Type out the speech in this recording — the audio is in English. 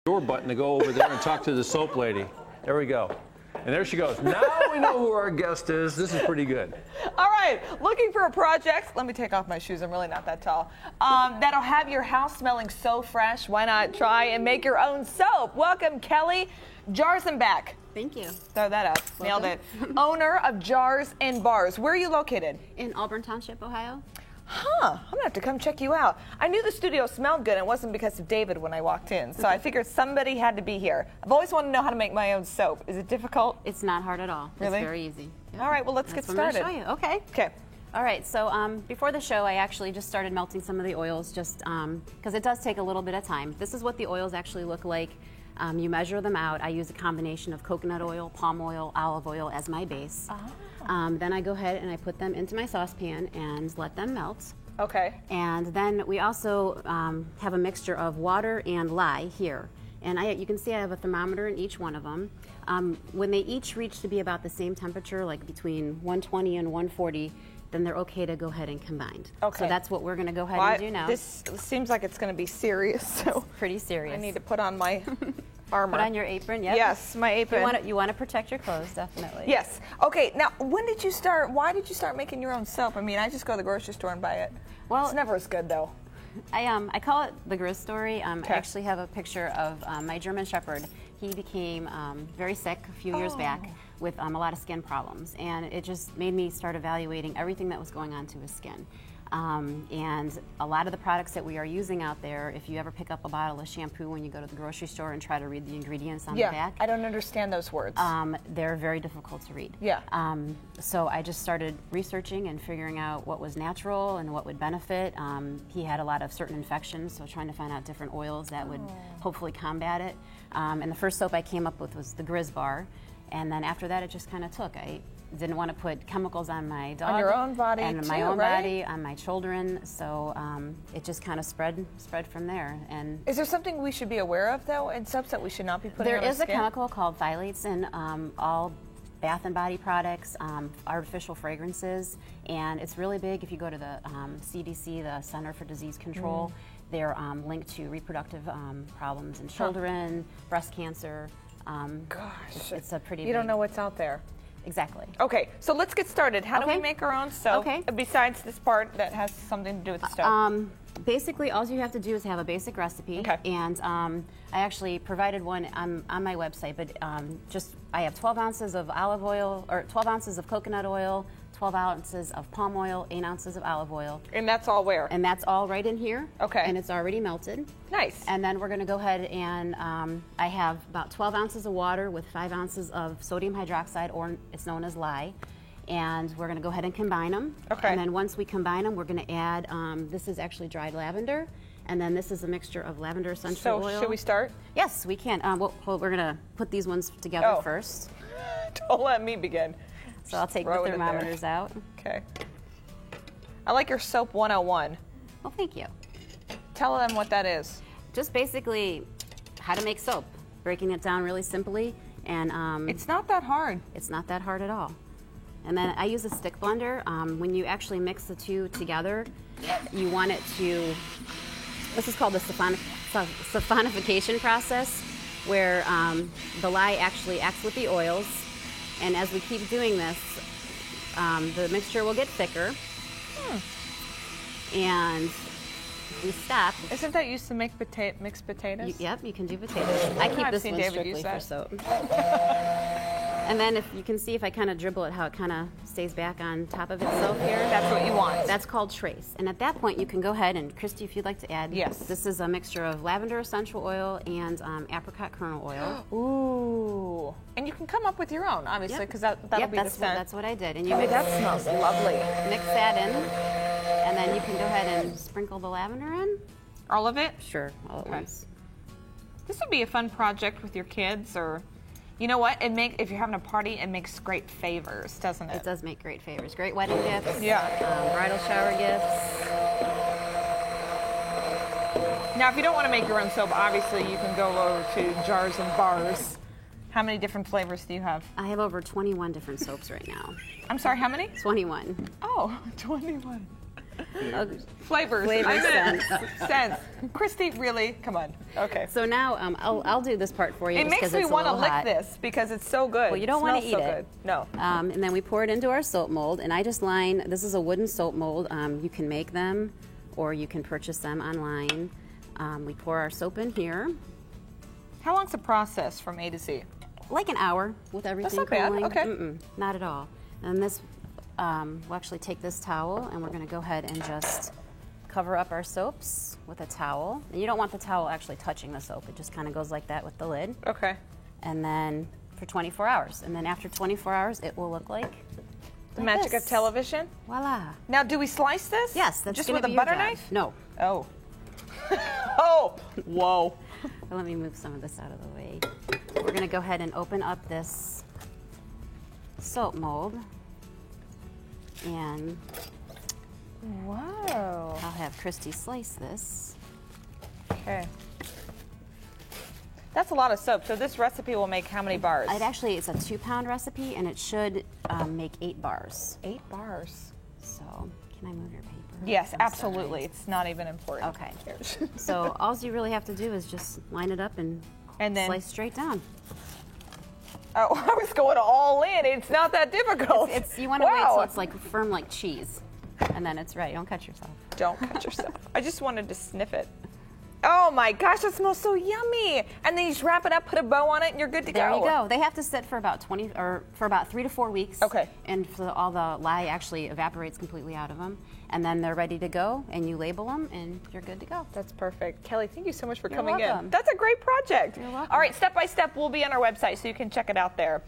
door button to go over there and talk to the soap lady. There we go. And there she goes. Now we know who our guest is. This is pretty good. All right, looking for a project. Let me take off my shoes. I'm really not that tall. That'll have your house smelling so fresh. Why not try and make your own soap? Welcome, Kelly Jarzenbach. Thank you. Throw that up. Welcome. Nailed it. Owner of Jars and Bars. Where are you located? In Auburn Township, Ohio. Huh, I'm gonna have to come check you out. I knew the studio smelled good, and it wasn't because of David when I walked in, so I figured somebody had to be here. I've always wanted to know how to make my own soap. Is it difficult? It's not hard at all. Really? It's very easy. Yep. All right, well, let's That's get what I'm started. gonna show you. Okay. Okay. All right, so before the show, I actually just started melting some of the oils just because it does take a little bit of time. This is what the oils actually look like. You measure them out. I use a combination of coconut oil, palm oil, olive oil as my base. Then I go ahead and I put them into my saucepan and let them melt. Okay. And then we also have a mixture of water and lye here. And you can see I have a thermometer in each one of them. When they each reach to be about the same temperature, like between 120 and 140, then they're okay to go ahead and combine. Okay. So that's what we're going to go ahead and do now. This seems like it's going to be serious, so Pretty serious. I need to put on my armor. Put on your apron, yep. Yes, my apron. You want to protect your clothes, definitely. Yes. Okay, now, when did you start, why did you start making your own soap? I mean, I just go to the grocery store and buy it. Well, it's never as good, though. I call it the Grizz story. I Okay. actually have a picture of my German Shepherd. He became very sick a few years back with a lot of skin problems, and it just made me start evaluating everything that was going on to his skin. And a lot of the products that we are using out there, if you ever pick up a bottle of shampoo when you go to the grocery store and try to read the ingredients on the back, I don't understand those words. they're very difficult to read. Yeah. So I just started researching and figuring out what was natural and what would benefit. He had a lot of certain infections, so trying to find out different oils that would hopefully combat it. And the first soap I came up with was the Grizz Bar. And then after that, it just kind of took. I didn't want to put chemicals on my dog. On your own body, and too, my own right? body, on my children. So it just kind of spread from there. And Is there something we should be aware of, though, in soaps that we should not be putting there on our is a skin? chemical called phthalates in all bath and body products, artificial fragrances, and it's really big. If you go to the CDC, the Center for Disease Control, they're linked to reproductive problems in children, breast cancer. Gosh. It's a pretty You don't big- know what's out there. Exactly. Okay, so let's get started. How do we Okay. make our own soap? Okay. Besides this part that has something to do with the stove. Basically, all you have to do is have a basic recipe. Okay. And I actually provided one on my website, but I have 12 ounces of olive oil, or 12 ounces of coconut oil, 12 ounces of palm oil, 8 ounces of olive oil. And that's all where? And that's all right in here. Okay. And it's already melted. Nice. And then we're going to go ahead and I have about 12 ounces of water with 5 ounces of sodium hydroxide, or it's known as lye. And we're going to go ahead and combine them. Okay. And then once we combine them, we're going to add, this is actually dried lavender. And then this is a mixture of lavender essential oil. So should we start? Yes, we can. Well, we're going to put these ones together Oh. first. Don't let me begin. So I'll take the Throw it in there. thermometers out. Okay. I like your soap 101. Well, thank you. Tell them what that is. Just basically how to make soap, breaking it down really simply. And It's not that hard. it's not that hard at all. And then I use a stick blender. When you actually mix the two together, you want it to, this is called the saphonification process, where the lye actually acts with the oils. And as we keep doing this, the mixture will get thicker. And if we stop. Isn't that used to make mixed potatoes? Yep, you can do potatoes. I keep I've this seen one David strictly use for that. soap. And then if you can see if I kind of dribble it, how it kind of stays back on top of itself here. That's what you want. That's called trace. And at that point, you can go ahead and, Christy, if you'd like to add. Yes. This is a mixture of lavender essential oil and apricot kernel oil. Ooh. And you can come up with your own, obviously, because that'll Yep, be the that's scent. what I did. And you Oh, mix, that smells lovely. mix that in, and then you can go ahead and sprinkle the lavender in. All of it? Sure, all at Okay. once. This would be a fun project with your kids, or, you know what? If you're having a party, it makes great favors, doesn't it? It does make great favors. Great wedding gifts. Yeah. Bridal shower gifts. Now, if you don't want to make your own soap, obviously you can go over to Jars and Bars. How many different flavors do you have? I have over 21 different soaps right now. I'm sorry, how many? 21. Oh, 21. Flavors. Flavor I meant sense. sense. Christy, really? Come on. Okay. So now I'll do this part for you. It just makes 'cause me it's a want to little lick hot. this because it's so good. Well, you don't want to eat Smells so it. good. No. And then we pour it into our soap mold, and I just line. This is a wooden soap mold. You can make them, or you can purchase them online. We pour our soap in here, How long's the process from A to Z? like an hour with everything not bad, cooling. okay. Not at all. And this, we'll actually take this towel, and we're going to go ahead and just cover up our soaps with a towel. And you don't want the towel actually touching the soap. It just kind of goes like that with the lid. Okay. And then for 24 hours. And then after 24 hours, it will look like The magic this. of television. Voila. Now, do we slice this? Yes, that's just gonna with a be your butter job. knife. No. Oh. Oh. Whoa. Let me move some of this out of the way. We're going to go ahead and open up this soap mold. And Whoa. I'll have Christy slice this. Okay. That's a lot of soap. So this recipe will make how many bars? It's a 2-pound recipe, and it should make 8 bars. 8 bars. So, can I move your paper? Yes, I'm absolutely. It's not even important. Okay. So all you really have to do is just line it up and then slice straight down. Oh, I was going all in. It's not that difficult. It's you want to wait Wow. till it's like firm like cheese, and then it's right. Don't cut yourself. Don't cut yourself. I just wanted to sniff it. Oh my gosh, that smells so yummy! And then you just wrap it up, put a bow on it, and you're good to There go. you go. They have to sit for about 3 to 4 weeks. Okay. And all the lye actually evaporates completely out of them, and then they're ready to go. And you label them, and you're good to go. That's perfect. Kelly, thank you so much for You're coming in. welcome. That's a great project. You're welcome. All right, step by step will be on our website, so you can check it out there.